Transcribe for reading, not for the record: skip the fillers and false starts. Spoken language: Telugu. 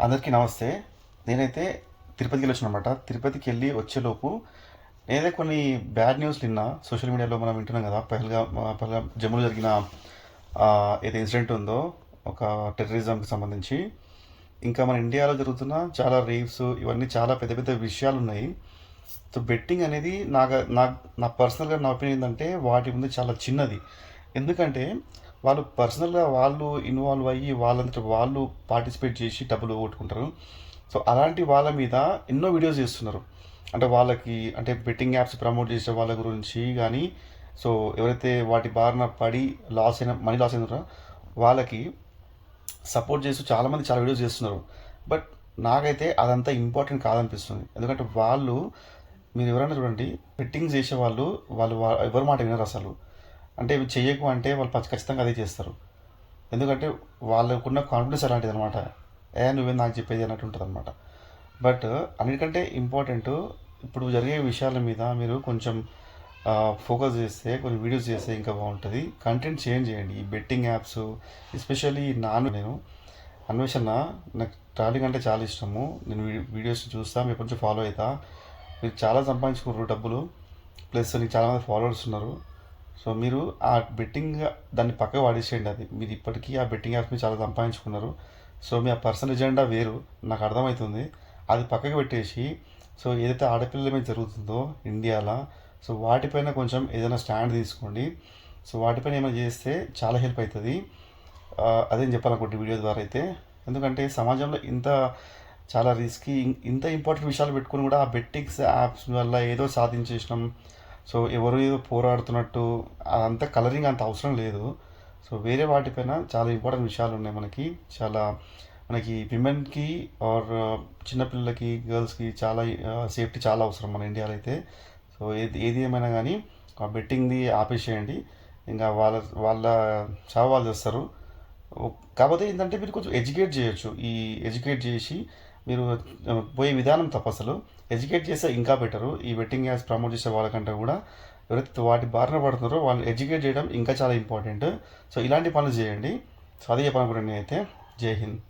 అందరికీ నమస్తే. నేనైతే తిరుపతికి వెళ్ళొచ్చాననమాట. తిరుపతికి వెళ్ళి వచ్చేలోపు నేనైతే కొన్ని బ్యాడ్ న్యూస్‌లు విన్నా. సోషల్ మీడియాలో మనం వింటున్నాం కదా! పహల్గామ్ జమ్మూలో జరిగిన ఏదో ఇన్సిడెంట్ ఉందో ఒక టెర్రరిజంకి సంబంధించి. ఇంకా మన ఇండియాలో జరుగుతున్న చాలా రేప్స్ ఇవన్నీ చాలా పెద్ద పెద్ద విషయాలున్నాయి. సో, బెట్టింగ్ అనేది నా పర్సనల్‌గా నా ఒపీనియన్ ఏందంటే వాటి ముందు చాలా చిన్నది. ఎందుకంటే వాళ్ళు పర్సనల్‌గా వాళ్ళు ఇన్వాల్వ్ అయ్యి వాళ్ళంతట వాళ్ళు పార్టిసిపేట్ చేసి డబ్బులు పోగొట్టుకుంటారు. సో, అలాంటి వాళ్ళ మీద ఎన్నో వీడియోస్ చేస్తున్నారు. అంటే వాళ్ళకి అంటే బెట్టింగ్ యాప్స్ ప్రమోట్ చేసే వాళ్ళ గురించి గానీ, సో, ఎవరైతే వాటి బారిన పడి మనీ లాస్ అయినారో వాళ్ళకి సపోర్ట్ చేస్తూ చాలామంది చాలా వీడియోస్ చేస్తున్నారు. బట్ నాకైతే అదంతా ఇంపార్టెంట్ కాదనిపిస్తుంది. ఎందుకంటే మీరు ఎవరైనా చూడండి, బెట్టింగ్స్ చేసేవాళ్ళు ఎవరి మాట వినరసలు. అంటే ఇవి చెయ్యకు అంటే వాళ్ళు ఖచ్చితంగా అదే చేస్తారు. ఎందుకంటే వాళ్ళకున్న కాన్ఫిడెన్స్ అలాంటిదనమాట. నువ్వేం నాకు చెప్పేది అన్నట్టు ఉంటదనమాట. బట్ అన్నిటికంటే ఇంపార్టెంట్ ఇప్పుడు జరిగే విషయాల మీద మీరు కొంచెం ఫోకస్ చేస్తే, కొన్ని వీడియోస్ చేస్తే ఇంకా బాగుంటుంది. కంటెంట్ చేంజ్ చేయండి. ఈ బెట్టింగ్ యాప్స్ ఎస్పెషల్లీ నేను అన్వేషణ నాకు ట్రావెలింగ్ అంటే చాలా ఇష్టము. నేను వీడియోస్ చూస్తా, మీరు కొంచెం ఫాలో అవుతా. మీరు చాలా సంపాదించుకున్నారు డబ్బులు. ప్లస్ నీకు చాలామంది ఫాలోవర్స్ ఉన్నారు. సో, మీరు ఆ బెట్టింగ్ దాన్ని పక్కకు పడేసేయండి. అది మీరు ఇప్పటికీ ఆ బెట్టింగ్ యాప్స్ మీద చాలా సంపాదించుకున్నారు. సో, మీ ఆ పర్సనల్ ఎజెండా వేరు, నాకు అర్థమవుతుంది. అది పక్కకు పెట్టేసి, సో, ఏదైతే ఆడపిల్లల మీద జరుగుతుందో ఇండియాలో, సో, వాటిపైన కొంచెం ఏదైనా స్టాండ్ తీసుకోండి. సో, వాటిపైన ఏమైనా చేస్తే చాలా హెల్ప్ అవుతుంది. అదే నేను చెప్పాలనుకుంటే వీడియో ద్వారా అయితే. ఎందుకంటే సమాజంలో చాలా రిస్కీ ఇంత ఇంపార్టెంట్ విషయాలు పెట్టుకొని కూడా ఆ బెట్టింగ్స్ యాప్స్ వల్ల ఏదో సాధించేసినాం. సో, ఎవరు ఏదో పోరాడుతున్నట్టు అదంతా కలరింగ్ అంత అవసరం లేదు. సో, వేరే వాటిపైన చాలా ఇంపార్టెంట్ విషయాలు ఉన్నాయి మనకి. మనకి విమెన్‌కి ఆర్ చిన్నపిల్లలకి, గర్ల్స్‌కి చాలా సేఫ్టీ చాలా అవసరం మన ఇండియాలో అయితే. సో, ఏది ఏమైనా గానీ ఆ బెట్టింగ్‌ది ఆపేసేయండి. ఇంక వాళ్ళ వాళ్ళ చావు వాళ్ళు చేస్తారు. కాకపోతే ఏంటంటే మీరు కొంచెం ఎడ్యుకేట్ చేయొచ్చు. ఎడ్యుకేట్ చేసి మీరు పోయే విధానం తప్పసలు. ఎడ్యుకేట్ చేస్తే ఇంకా బెటరు. ఈ బెట్టింగ్ యాప్స్ ప్రమోట్ చేసే వాళ్ళకంటే కూడా ఎవరైతే వాటి బారిన పడుతున్నారో వాళ్ళని ఎడ్యుకేట్ చేయడం ఇంకా చాలా ఇంపార్టెంట్. సో, ఇలాంటి పనులు చేయండి. సో, అదే చెప్పాలనుకుంటున్నాను నేనైతే. జై హింద్.